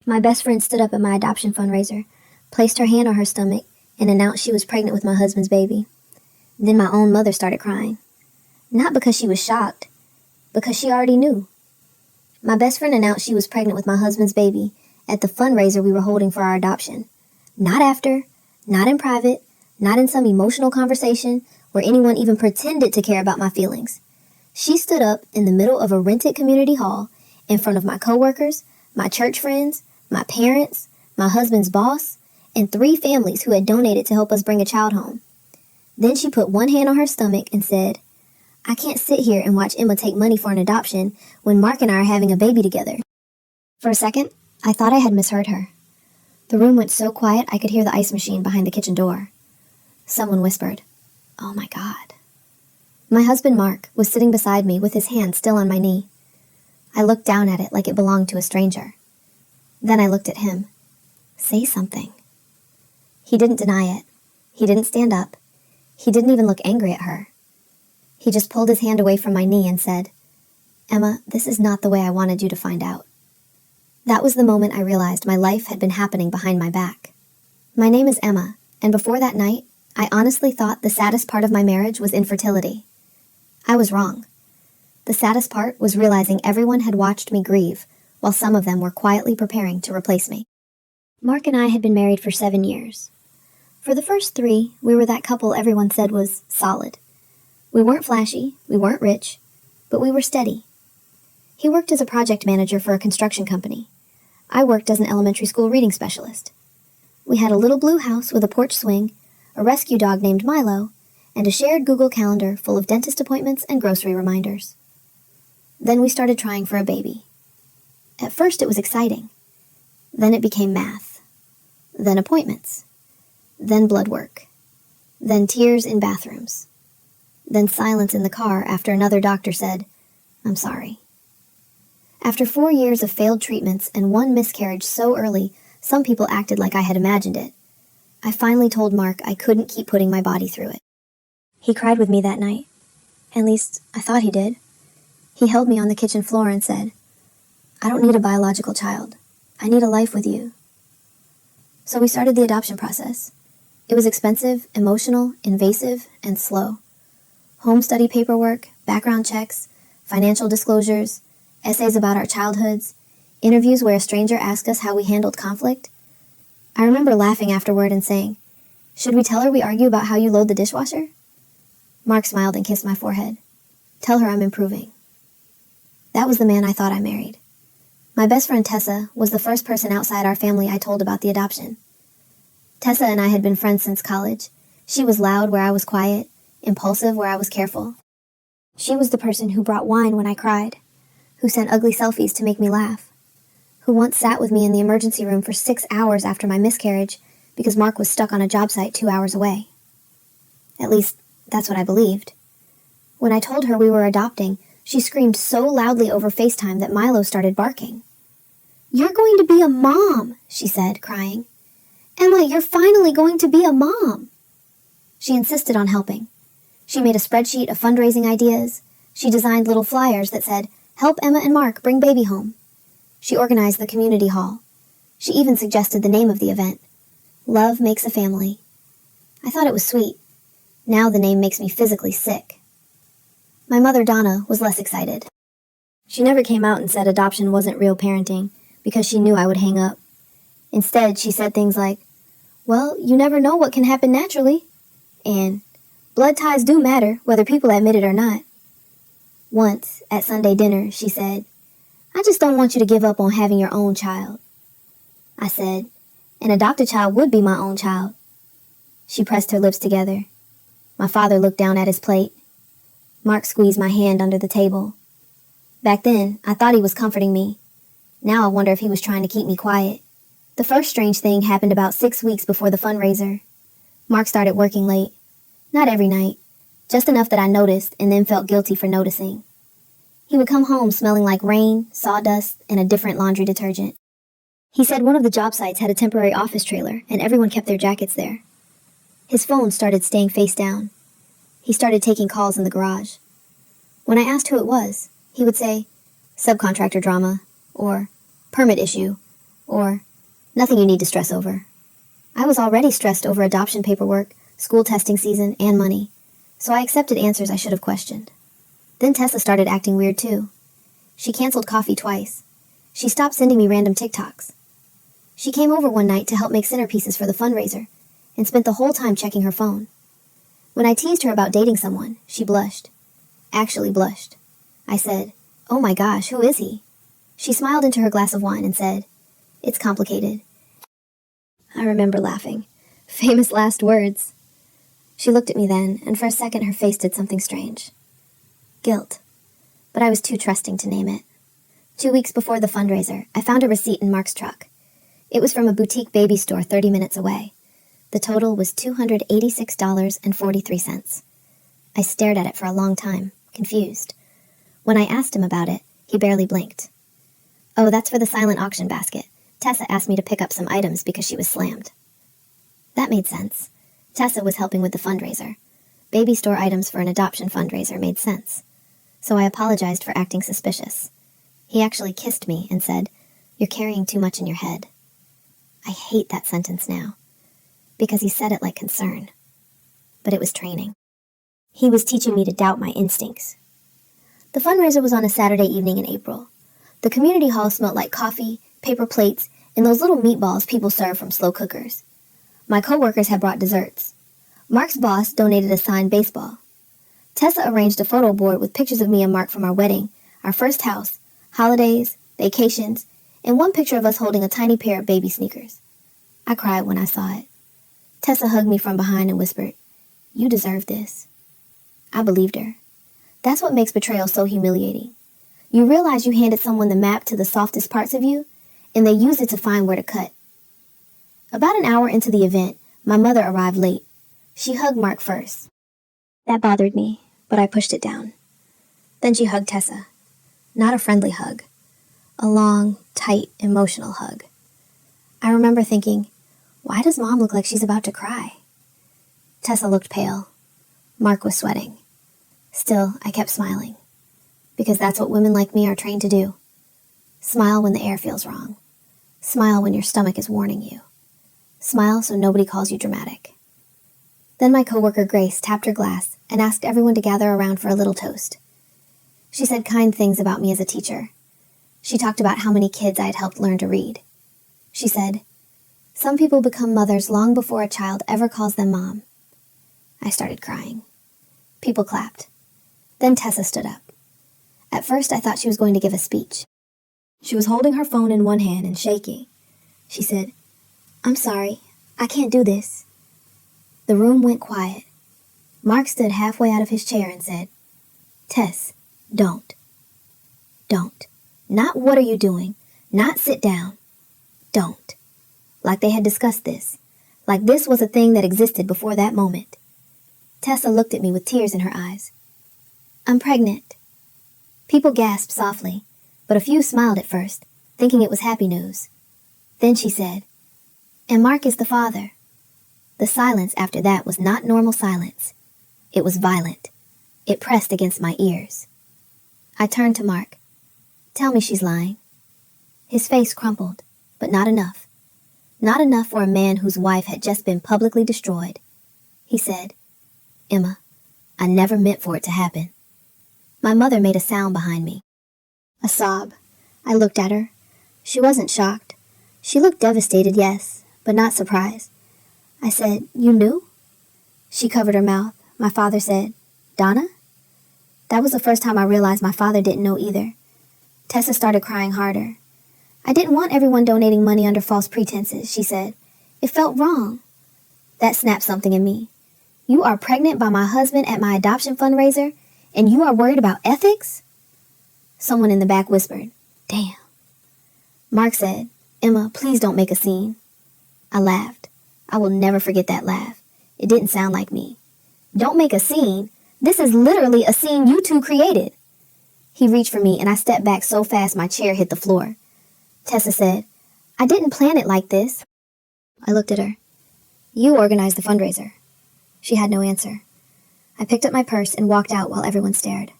My best friend stood up at my adoption fundraiser, placed her hand on her stomach, and announced she was pregnant with my husband's baby. Then my own mother started crying. Not because she was shocked, because she already knew. My best friend announced she was pregnant with my husband's baby at the fundraiser we were holding for our adoption. Not after, not in private, not in some emotional conversation where anyone even pretended to care about my feelings. She stood up in the middle of a rented community hall in front of my coworkers, my church friends, my parents, my husband's boss, and 3 families who had donated to help us bring a child home. Then she put one hand on her stomach and said, "I can't sit here and watch Emma take money for an adoption when Mark and I are having a baby together." For a second, I thought I had misheard her. The room went so quiet I could hear the ice machine behind the kitchen door. Someone whispered, "Oh my God." My husband Mark was sitting beside me with his hand still on my knee. I looked down at it like it belonged to a stranger. Then I looked at him. "Say something." He didn't deny it. He didn't stand up. He didn't even look angry at her. He just pulled his hand away from my knee and said, "Emma, this is not the way I wanted you to find out." That was the moment I realized my life had been happening behind my back. My name is Emma, and before that night, I honestly thought the saddest part of my marriage was infertility. I was wrong. The saddest part was realizing everyone had watched me grieve, while some of them were quietly preparing to replace me. Mark and I had been married for 7 years. For the first 3, we were that couple everyone said was solid. We weren't flashy, we weren't rich, but we were steady. He worked as a project manager for a construction company. I worked as an elementary school reading specialist. We had a little blue house with a porch swing, a rescue dog named Milo, and a shared Google Calendar full of dentist appointments and grocery reminders. Then we started trying for a baby. At first it was exciting. Then it became math. Then appointments. Then blood work. Then tears in bathrooms. Then silence in the car after another doctor said, "I'm sorry." After 4 years of failed treatments and 1 miscarriage so early, some people acted like I had imagined it. I finally told Mark I couldn't keep putting my body through it. He cried with me that night. At least, I thought he did. He held me on the kitchen floor and said, "I don't need a biological child. I need a life with you." So we started the adoption process. It was expensive, emotional, invasive, and slow. Home study paperwork, background checks, financial disclosures, essays about our childhoods, interviews where a stranger asked us how we handled conflict. I remember laughing afterward and saying, "Should we tell her we argue about how you load the dishwasher?" Mark smiled and kissed my forehead. "Tell her I'm improving." That was the man I thought I married. My best friend Tessa was the first person outside our family I told about the adoption. Tessa and I had been friends since college. She was loud where I was quiet, impulsive where I was careful. She was the person who brought wine when I cried, who sent ugly selfies to make me laugh, who once sat with me in the emergency room for 6 hours after my miscarriage because Mark was stuck on a job site 2 hours away. At least, that's what I believed. When I told her we were adopting, she screamed so loudly over FaceTime that Milo started barking. "You're going to be a mom," she said, crying. "Emma, you're finally going to be a mom." She insisted on helping. She made a spreadsheet of fundraising ideas. She designed little flyers that said, "Help Emma and Mark bring baby home." She organized the community hall. She even suggested the name of the event, Love Makes a Family. I thought it was sweet. Now the name makes me physically sick. My mother, Donna, was less excited. She never came out and said adoption wasn't real parenting because she knew I would hang up. Instead, she said things like, "Well, you never know what can happen naturally," and "Blood ties do matter, whether people admit it or not." Once, at Sunday dinner, she said, "I just don't want you to give up on having your own child." I said, "An adopted child would be my own child." She pressed her lips together. My father looked down at his plate. Mark squeezed my hand under the table. Back then, I thought he was comforting me. Now I wonder if he was trying to keep me quiet. The first strange thing happened about 6 weeks before the fundraiser. Mark started working late. Not every night. Just enough that I noticed and then felt guilty for noticing. He would come home smelling like rain, sawdust, and a different laundry detergent. He said one of the job sites had a temporary office trailer and everyone kept their jackets there. His phone started staying face down. He started taking calls in the garage. When I asked who it was, he would say, "Subcontractor drama," or "permit issue," Or, nothing you need to stress over. I was already stressed over adoption paperwork, school testing season, and money, so I accepted answers I should have questioned. Then Tessa started acting weird too. She canceled coffee twice. She stopped sending me random TikToks. She came over one night to help make centerpieces for the fundraiser, and spent the whole time checking her phone. When I teased her about dating someone, she blushed. Actually blushed. I said, "Oh my gosh, who is he?" She smiled into her glass of wine and said, "It's complicated." I remember laughing. Famous last words. She looked at me then, and for a second her face did something strange. Guilt. But I was too trusting to name it. 2 weeks before the fundraiser, I found a receipt in Mark's truck. It was from a boutique baby store 30 minutes away. The total was $286.43. I stared at it for a long time, confused. When I asked him about it, he barely blinked. "Oh, that's for the silent auction basket. Tessa asked me to pick up some items because she was slammed." That made sense. Tessa was helping with the fundraiser. Baby store items for an adoption fundraiser made sense. So I apologized for acting suspicious. He actually kissed me and said, "You're carrying too much in your head." I hate that sentence now, because he said it like concern. But it was training. He was teaching me to doubt my instincts. The fundraiser was on a Saturday evening in April. The community hall smelled like coffee, paper plates, and those little meatballs people serve from slow cookers. My coworkers had brought desserts. Mark's boss donated a signed baseball. Tessa arranged a photo board with pictures of me and Mark from our wedding, our first house, holidays, vacations, and one picture of us holding a tiny pair of baby sneakers. I cried when I saw it. Tessa hugged me from behind and whispered, "You deserve this." I believed her. That's what makes betrayal so humiliating. You realize you handed someone the map to the softest parts of you, and they use it to find where to cut. About an hour into the event, my mother arrived late. She hugged Mark first. That bothered me, but I pushed it down. Then she hugged Tessa. Not a friendly hug. A long, tight, emotional hug. I remember thinking, why does Mom look like she's about to cry? Tessa looked pale. Mark was sweating. Still, I kept smiling. Because that's what women like me are trained to do. Smile when the air feels wrong. Smile when your stomach is warning you. Smile so nobody calls you dramatic. Then my coworker Grace tapped her glass and asked everyone to gather around for a little toast. She said kind things about me as a teacher. She talked about how many kids I had helped learn to read. She said, "Some people become mothers long before a child ever calls them mom." I started crying. People clapped. Then Tessa stood up. At first, I thought she was going to give a speech. She was holding her phone in one hand and shaking. She said, "I'm sorry. I can't do this." The room went quiet. Mark stood halfway out of his chair and said, "Tess, don't. Don't. Not what are you doing. Not sit down. Don't." Like they had discussed this. Like this was a thing that existed before that moment. Tessa looked at me with tears in her eyes. "I'm pregnant." People gasped softly, but a few smiled at first, thinking it was happy news. Then she said, "And Mark is the father." The silence after that was not normal silence. It was violent. It pressed against my ears. I turned to Mark. "Tell me she's lying." His face crumpled, but not enough. Not enough for a man whose wife had just been publicly destroyed. He said, "Emma, I never meant for it to happen." My mother made a sound behind me. A sob. I looked at her. She wasn't shocked. She looked devastated, yes, but not surprised. I said, "You knew?" She covered her mouth. My father said, "Donna?" That was the first time I realized my father didn't know either. Tessa started crying harder. "I didn't want everyone donating money under false pretenses," she said. "It felt wrong." That snapped something in me. You are pregnant by my husband at my adoption fundraiser, and you are worried about ethics? Someone in the back whispered, "Damn." Mark said, "Emma, please don't make a scene." I laughed. I will never forget that laugh. It didn't sound like me. "Don't make a scene? This is literally a scene you two created." He reached for me, and I stepped back so fast my chair hit the floor. Tessa said, "I didn't plan it like this." I looked at her. "You organized the fundraiser." She had no answer. I picked up my purse and walked out while everyone stared.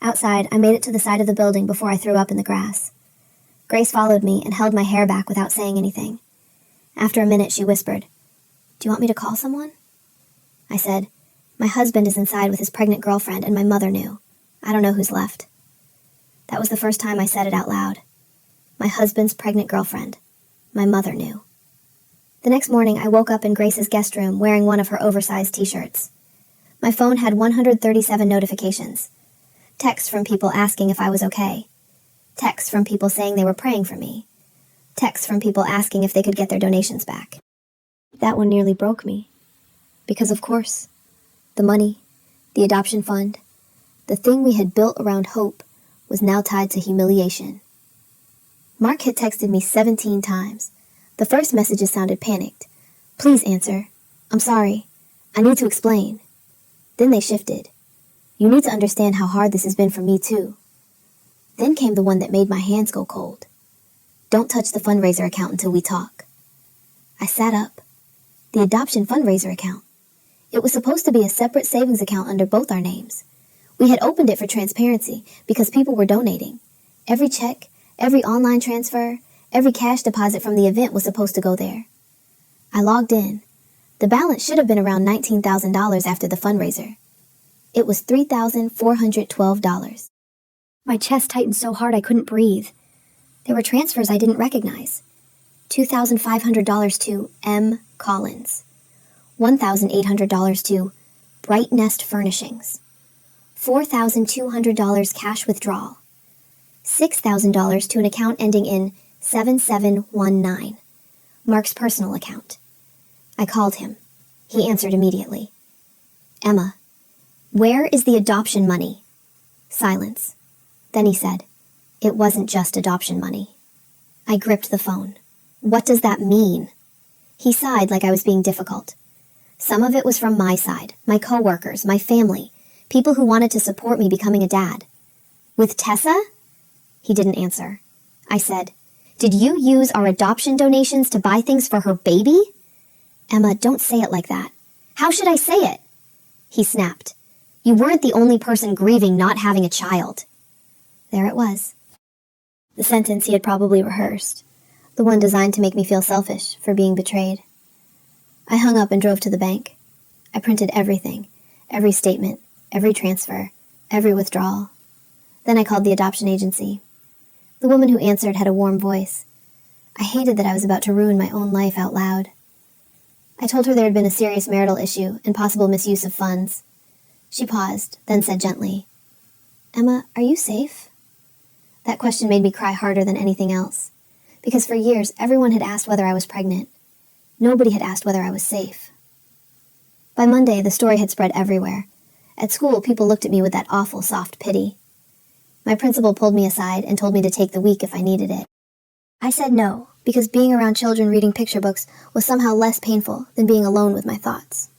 Outside, I made it to the side of the building before I threw up in the grass. Grace followed me and held my hair back without saying anything. After a minute, she whispered, "Do you want me to call someone?" I said, "My husband is inside with his pregnant girlfriend and my mother knew. I don't know who's left." That was the first time I said it out loud. My husband's pregnant girlfriend. My mother knew. The next morning, I woke up in Grace's guest room wearing one of her oversized t-shirts. My phone had 137 notifications. Texts from people asking if I was okay. Texts from people saying they were praying for me. Texts from people asking if they could get their donations back. That one nearly broke me. Because of course, the money, the adoption fund, the thing we had built around hope was now tied to humiliation. Mark had texted me 17 times. The first messages sounded panicked. "Please answer. I'm sorry. I need to explain." Then they shifted. "You need to understand how hard this has been for me too." Then came the one that made my hands go cold. "Don't touch the fundraiser account until we talk." I sat up. The adoption fundraiser account. It was supposed to be a separate savings account under both our names. We had opened it for transparency because people were donating. Every check, every online transfer, every cash deposit from the event was supposed to go there. I logged in. The balance should have been around $19,000 after the fundraiser. It was $3,412. My chest tightened so hard I couldn't breathe. There were transfers I didn't recognize. $2,500 to M. Collins. $1,800 to Bright Nest Furnishings. $4,200 cash withdrawal. $6,000 to an account ending in 7719. Mark's personal account. I called him. He answered immediately. "Emma, where is the adoption money?" Silence. Then he said, "It wasn't just adoption money." I gripped the phone. "What does that mean?" He sighed like I was being difficult. Some of it was from my side, my coworkers, my family, people who wanted to support me becoming a dad. "With Tessa?" He didn't answer. I said, "Did you use our adoption donations to buy things for her baby?" "Emma, don't say it like that." "How should I say it?" He snapped. "You weren't the only person grieving not having a child." There it was. The sentence he had probably rehearsed. The one designed to make me feel selfish for being betrayed. I hung up and drove to the bank. I printed everything, every statement, every transfer, every withdrawal. Then I called the adoption agency. The woman who answered had a warm voice. I hated that I was about to ruin my own life out loud. I told her there had been a serious marital issue and possible misuse of funds. She paused, then said gently, "Emma, are you safe?" That question made me cry harder than anything else, because for years everyone had asked whether I was pregnant. Nobody had asked whether I was safe. By Monday, the story had spread everywhere. At school, people looked at me with that awful soft pity. My principal pulled me aside and told me to take the week if I needed it. I said no, because being around children reading picture books was somehow less painful than being alone with my thoughts.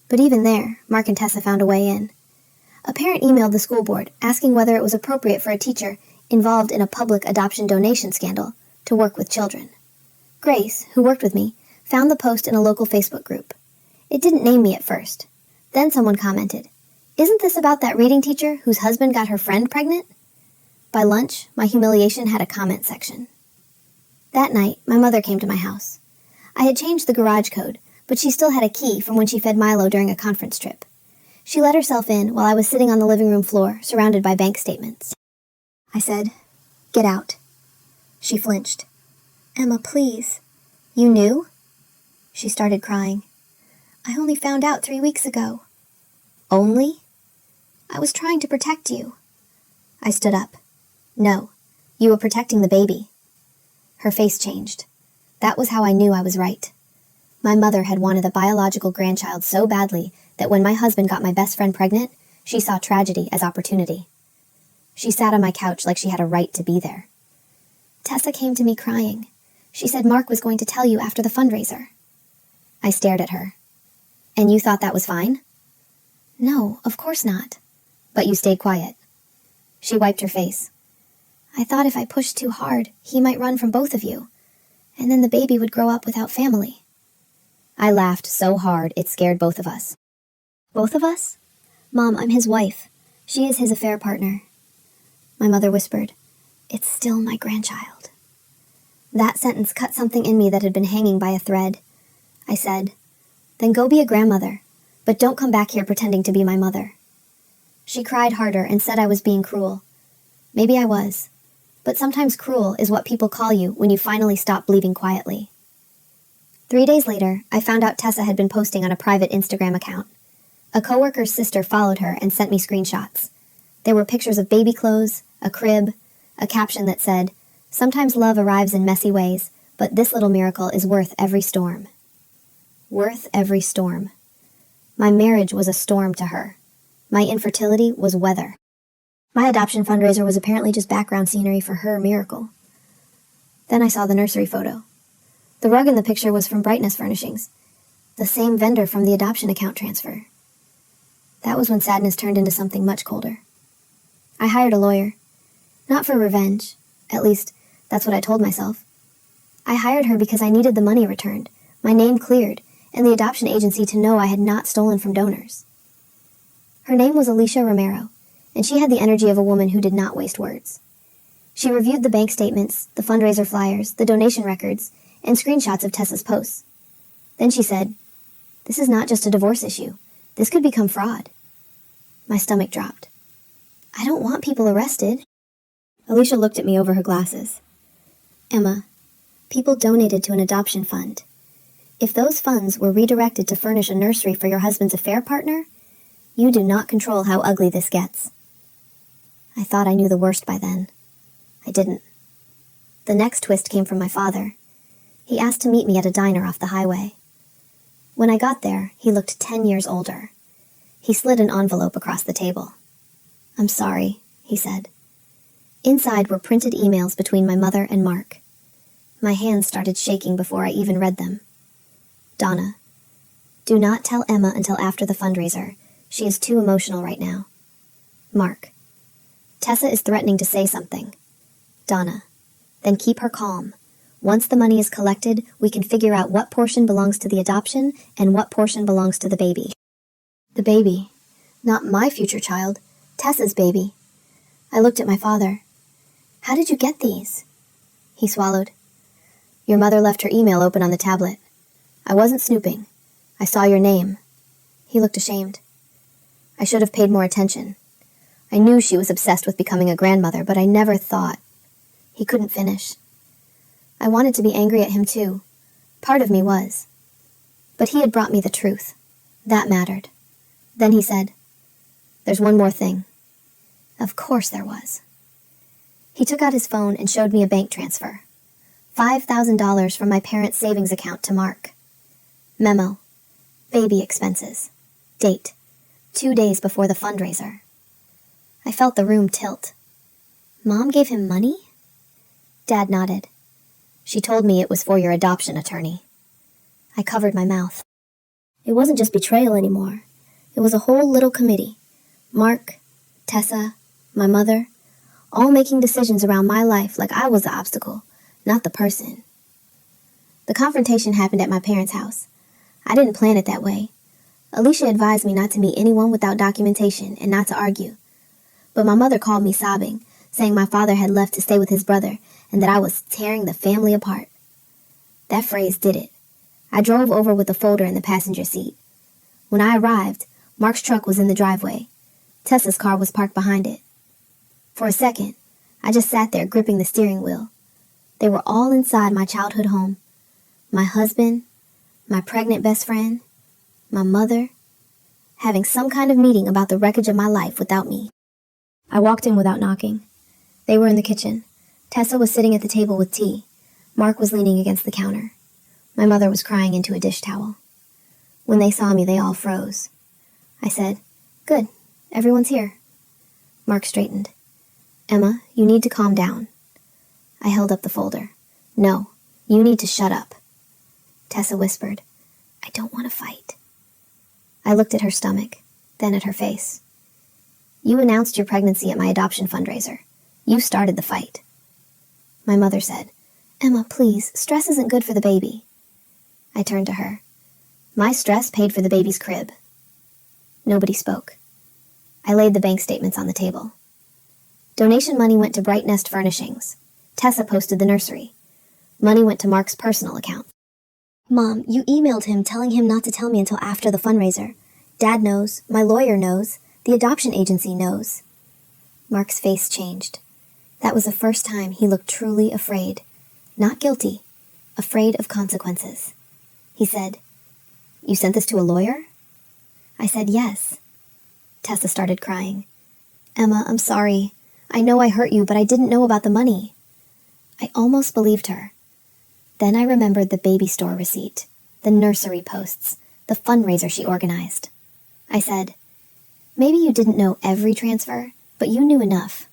But even there, Mark and Tessa found a way in. A parent emailed the school board asking whether it was appropriate for a teacher involved in a public adoption donation scandal to work with children. Grace, who worked with me, found the post in a local Facebook group. It didn't name me at first. Then someone commented, "Isn't this about that reading teacher whose husband got her friend pregnant?" By lunch, my humiliation had a comment section. That night, my mother came to my house. I had changed the garage code, but she still had a key from when she fed Milo during a conference trip. She let herself in while I was sitting on the living room floor, surrounded by bank statements. I said, "Get out." She flinched. "Emma, please." "You knew?" She started crying. "I only found out 3 weeks ago." "Only?" "I was trying to protect you." I stood up. "No, you were protecting the baby." Her face changed. That was how I knew I was right. My mother had wanted a biological grandchild so badly that when my husband got my best friend pregnant, she saw tragedy as opportunity. She sat on my couch like she had a right to be there. "Tessa came to me crying. She said Mark was going to tell you after the fundraiser." I stared at her. "And you thought that was fine?" "No, of course not." "But you stayed quiet." She wiped her face. "I thought if I pushed too hard, he might run from both of you, and then the baby would grow up without family." I laughed so hard it scared both of us. "Both of us?" "Mom, I'm his wife. She is his affair partner." My mother whispered, "It's still my grandchild." That sentence cut something in me that had been hanging by a thread. I said, "Then go be a grandmother, but don't come back here pretending to be my mother." She cried harder and said I was being cruel. Maybe I was, but sometimes cruel is what people call you when you finally stop bleeding quietly. 3 days later, I found out Tessa had been posting on a private Instagram account. A coworker's sister followed her and sent me screenshots. There were pictures of baby clothes, a crib, a caption that said, "Sometimes love arrives in messy ways, but this little miracle is worth every storm." Worth every storm. My marriage was a storm to her. My infertility was weather. My adoption fundraiser was apparently just background scenery for her miracle. Then I saw the nursery photo. The rug in the picture was from Brightness Furnishings, the same vendor from the adoption account transfer. That was when sadness turned into something much colder. I hired a lawyer. Not for revenge. At least, that's what I told myself. I hired her because I needed the money returned, my name cleared, and the adoption agency to know I had not stolen from donors. Her name was Alicia Romero, and she had the energy of a woman who did not waste words. She reviewed the bank statements, the fundraiser flyers, the donation records, and screenshots of Tessa's posts. Then she said, "This is not just a divorce issue. This could become fraud." My stomach dropped. I don't want people arrested. Alicia looked at me over her glasses. "Emma, people donated to an adoption fund. If those funds were redirected to furnish a nursery for your husband's affair partner, you do not control how ugly this gets." I thought I knew the worst by then. I didn't. The next twist came from my father. He asked to meet me at a diner off the highway. When I got there, he looked 10 years older. He slid an envelope across the table. "I'm sorry," he said. Inside were printed emails between my mother and Mark. My hands started shaking before I even read them. "Donna, do not tell Emma until after the fundraiser. She is too emotional right now." Mark, "Tessa is threatening to say something." Donna, "Then keep her calm. Once the money is collected, we can figure out what portion belongs to the adoption and what portion belongs to the baby." The baby. Not my future child. Tessa's baby. I looked at my father. "How did you get these?" He swallowed. "Your mother left her email open on the tablet. I wasn't snooping. I saw your name." He looked ashamed. "I should have paid more attention. I knew she was obsessed with becoming a grandmother, but I never thought." He couldn't finish. I wanted to be angry at him too. Part of me was. But he had brought me the truth. That mattered. Then he said, "There's one more thing." Of course there was. He took out his phone and showed me a bank transfer. $5,000 from my parents' savings account to Mark. Memo. Baby expenses. Date. 2 days before the fundraiser. I felt the room tilt. Mom gave him money? Dad nodded. "She told me it was for your adoption attorney." I covered my mouth. It wasn't just betrayal anymore. It was a whole little committee. Mark, Tessa, my mother, all making decisions around my life like I was the obstacle, not the person. The confrontation happened at my parents' house. I didn't plan it that way. Alicia advised me not to meet anyone without documentation and not to argue. But my mother called me sobbing, saying my father had left to stay with his brother and that I was tearing the family apart. That phrase did it. I drove over with a folder in the passenger seat. When I arrived, Mark's truck was in the driveway. Tessa's car was parked behind it. For a second, I just sat there gripping the steering wheel. They were all inside my childhood home. My husband, my pregnant best friend, my mother, having some kind of meeting about the wreckage of my life without me. I walked in without knocking. They were in the kitchen. Tessa was sitting at the table with tea. Mark was leaning against the counter. My mother was crying into a dish towel. When they saw me, they all froze. I said, "Good, everyone's here." Mark straightened. "Emma, you need to calm down." I held up the folder. "No, you need to shut up." Tessa whispered, "I don't want to fight." I looked at her stomach, then at her face. "You announced your pregnancy at my adoption fundraiser. You started the fight." My mother said, "Emma, please, stress isn't good for the baby." I turned to her. "My stress paid for the baby's crib." Nobody spoke. I laid the bank statements on the table. Donation money went to Bright Nest Furnishings. Tessa posted the nursery. Money went to Mark's personal account. Mom, you emailed him telling him not to tell me until after the fundraiser. Dad knows, my lawyer knows, the adoption agency knows. Mark's face changed. That was the first time he looked truly afraid. Not guilty, afraid of consequences. He said, "You sent this to a lawyer?" I said yes. Tessa started crying. "Emma, I'm sorry. I know I hurt you, but I didn't know about the money." I almost believed her. Then I remembered the baby store receipt, the nursery posts, the fundraiser she organized. I said, "Maybe you didn't know every transfer, but you knew enough."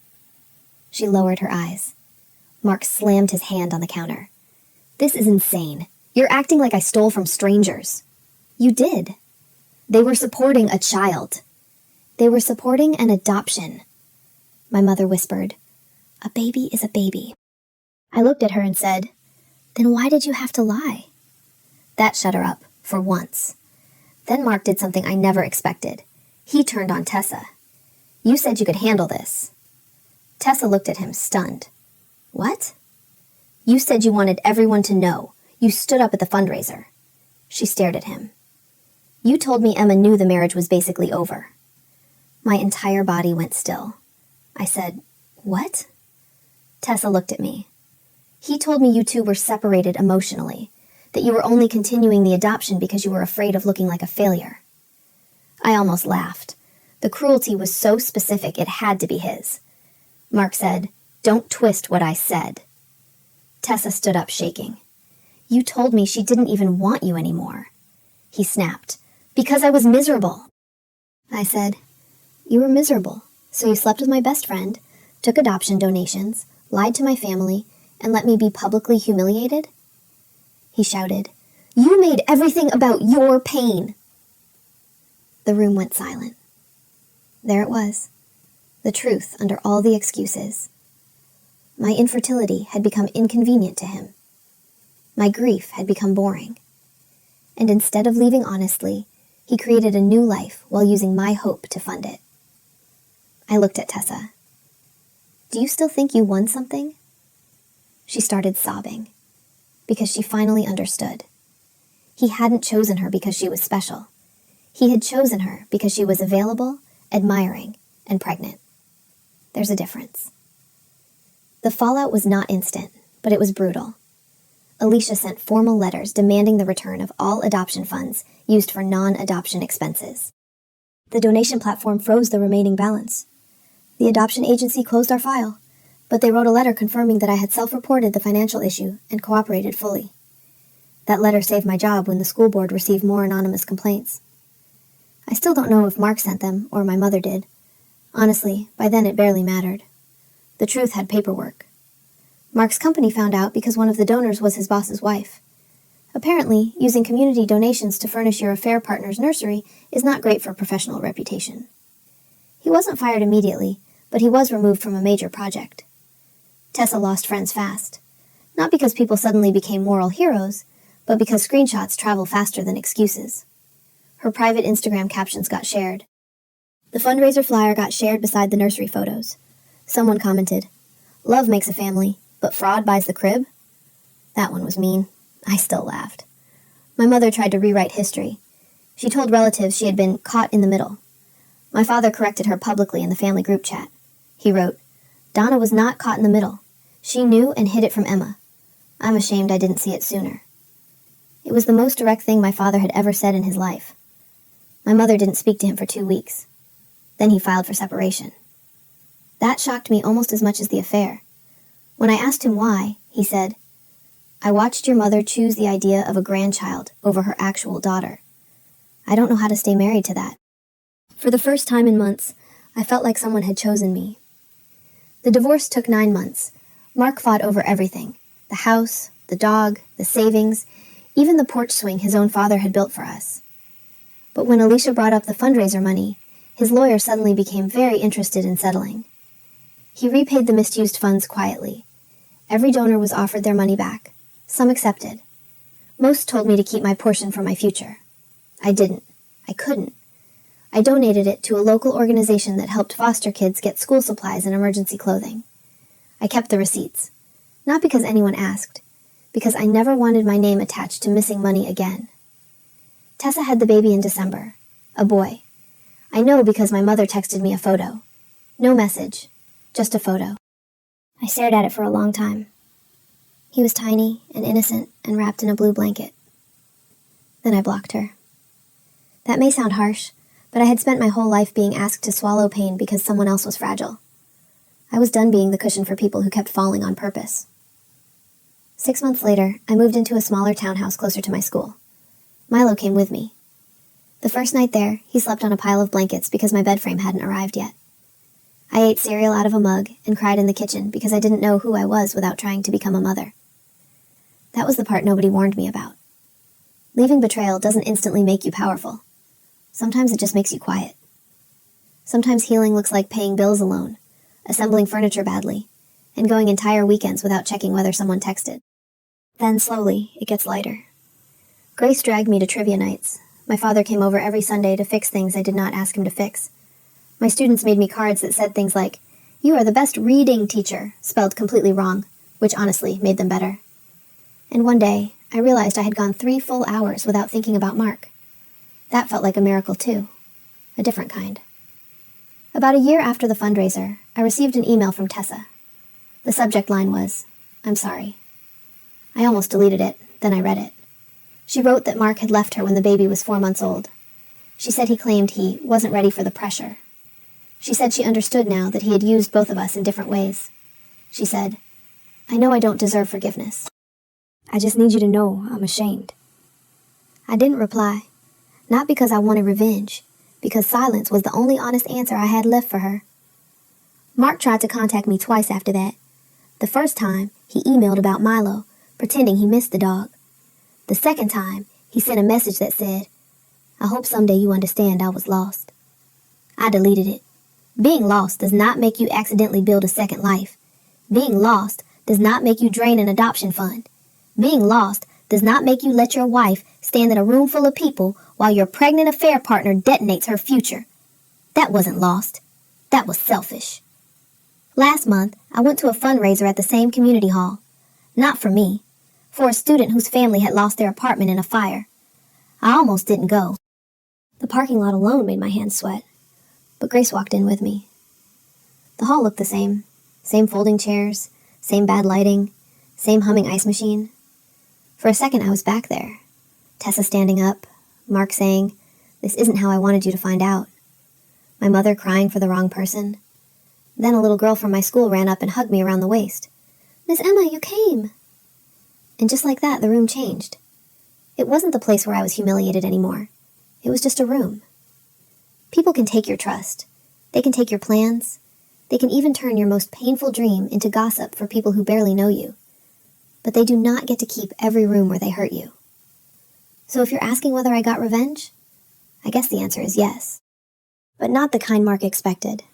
She lowered her eyes. Mark slammed his hand on the counter. "This is insane. You're acting like I stole from strangers." "You did. They were supporting a child. They were supporting an adoption." My mother whispered, "A baby is a baby." I looked at her and said, "Then why did you have to lie?" That shut her up, for once. Then Mark did something I never expected. He turned on Tessa. "You said you could handle this." Tessa looked at him, stunned. "What?" "You said you wanted everyone to know. You stood up at the fundraiser." She stared at him. "You told me Emma knew the marriage was basically over." My entire body went still. I said, "What?" Tessa looked at me. "He told me you two were separated emotionally, that you were only continuing the adoption because you were afraid of looking like a failure." I almost laughed. The cruelty was so specific it had to be his. Mark said, "Don't twist what I said." Tessa stood up, shaking. "You told me she didn't even want you anymore." He snapped, "Because I was miserable." I said, "You were miserable, so you slept with my best friend, took adoption donations, lied to my family, and let me be publicly humiliated?" He shouted, "You made everything about your pain." The room went silent. There it was, the truth under all the excuses. My infertility had become inconvenient to him. My grief had become boring. And instead of leaving honestly, he created a new life while using my hope to fund it. I looked at Tessa. "Do you still think you won something?" She started sobbing, because she finally understood. He hadn't chosen her because she was special. He had chosen her because she was available, admiring, and pregnant. There's a difference. The fallout was not instant, but it was brutal. Alicia sent formal letters demanding the return of all adoption funds used for non-adoption expenses. The donation platform froze the remaining balance. The adoption agency closed our file, but they wrote a letter confirming that I had self-reported the financial issue and cooperated fully. That letter saved my job when the school board received more anonymous complaints. I still don't know if Mark sent them or my mother did. Honestly, by then it barely mattered. The truth had paperwork. Mark's company found out because one of the donors was his boss's wife. Apparently, using community donations to furnish your affair partner's nursery is not great for professional reputation. He wasn't fired immediately, but he was removed from a major project. Tessa lost friends fast. Not because people suddenly became moral heroes, but because screenshots travel faster than excuses. Her private Instagram captions got shared. The fundraiser flyer got shared beside the nursery photos. Someone commented, "Love makes a family, but fraud buys the crib?" That one was mean. I still laughed. My mother tried to rewrite history. She told relatives she had been caught in the middle. My father corrected her publicly in the family group chat. He wrote, "Donna was not caught in the middle. She knew and hid it from Emma. I'm ashamed I didn't see it sooner." It was the most direct thing my father had ever said in his life. My mother didn't speak to him for 2 weeks. Then he filed for separation. That shocked me almost as much as the affair. When I asked him why, he said, "I watched your mother choose the idea of a grandchild over her actual daughter. I don't know how to stay married to that." For the first time in months, I felt like someone had chosen me. The divorce took 9 months. Mark fought over everything. The house, the dog, the savings, even the porch swing his own father had built for us. But when Alicia brought up the fundraiser money, his lawyer suddenly became very interested in settling. He repaid the misused funds quietly. Every donor was offered their money back. Some accepted. Most told me to keep my portion for my future. I didn't. I couldn't. I donated it to a local organization that helped foster kids get school supplies and emergency clothing. I kept the receipts. Not because anyone asked, because I never wanted my name attached to missing money again. Tessa had the baby in December, a boy. I know because my mother texted me a photo. No message, just a photo. I stared at it for a long time. He was tiny and innocent and wrapped in a blue blanket. Then I blocked her. That may sound harsh, but I had spent my whole life being asked to swallow pain because someone else was fragile. I was done being the cushion for people who kept falling on purpose. 6 months later, I moved into a smaller townhouse closer to my school. Milo came with me. The first night there, he slept on a pile of blankets because my bed frame hadn't arrived yet. I ate cereal out of a mug and cried in the kitchen because I didn't know who I was without trying to become a mother. That was the part nobody warned me about. Leaving Betrayal doesn't instantly make you powerful. Sometimes it just makes you quiet. Sometimes healing looks like paying bills alone, assembling furniture badly, and going entire weekends without checking whether someone texted. Then, slowly, it gets lighter. Grace dragged me to trivia nights. My father came over every Sunday to fix things I did not ask him to fix. My students made me cards that said things like, "You are the best reading teacher," spelled completely wrong, which honestly made them better. And one day, I realized I had gone 3 full hours without thinking about Mark. That felt like a miracle too. A different kind. About a year after the fundraiser, I received an email from Tessa. The subject line was, "I'm sorry." I almost deleted it, then I read it. She wrote that Mark had left her when the baby was 4 months old. She said he claimed he wasn't ready for the pressure. She said she understood now that he had used both of us in different ways. She said, "I know I don't deserve forgiveness. I just need you to know I'm ashamed." I didn't reply, not because I wanted revenge, because silence was the only honest answer I had left for her. Mark tried to contact me twice after that. The first time, he emailed about Milo, pretending he missed the dog. The second time, he sent a message that said, "I hope someday you understand I was lost." I deleted it. Being lost does not make you accidentally build a second life. Being lost does not make you drain an adoption fund. Being lost does not make you let your wife stand in a room full of people while your pregnant affair partner detonates her future. That wasn't lost. That was selfish. Last month, I went to a fundraiser at the same community hall. Not for me. For a student whose family had lost their apartment in a fire. I almost didn't go. The parking lot alone made my hands sweat. But Grace walked in with me. The hall looked the same. Same folding chairs, same bad lighting, same humming ice machine. For a second I was back there. Tessa standing up, Mark saying, "This isn't how I wanted you to find out." My mother crying for the wrong person. Then a little girl from my school ran up and hugged me around the waist. "Miss Emma, you came!" And just like that, the room changed. It wasn't the place where I was humiliated anymore. It was just a room. People can take your trust. They can take your plans. They can even turn your most painful dream into gossip for people who barely know you. But they do not get to keep every room where they hurt you. So if you're asking whether I got revenge, I guess the answer is yes. But not the kind Mark expected.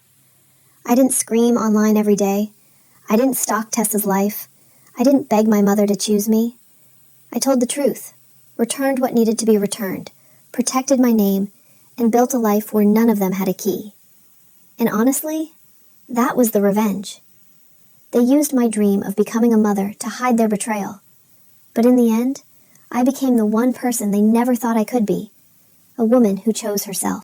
I didn't scream online every day. I didn't stalk Tessa's life. I didn't beg my mother to choose me. I told the truth, returned what needed to be returned, protected my name, and built a life where none of them had a key. And honestly, that was the revenge. They used my dream of becoming a mother to hide their betrayal. But in the end, I became the one person they never thought I could be, a woman who chose herself.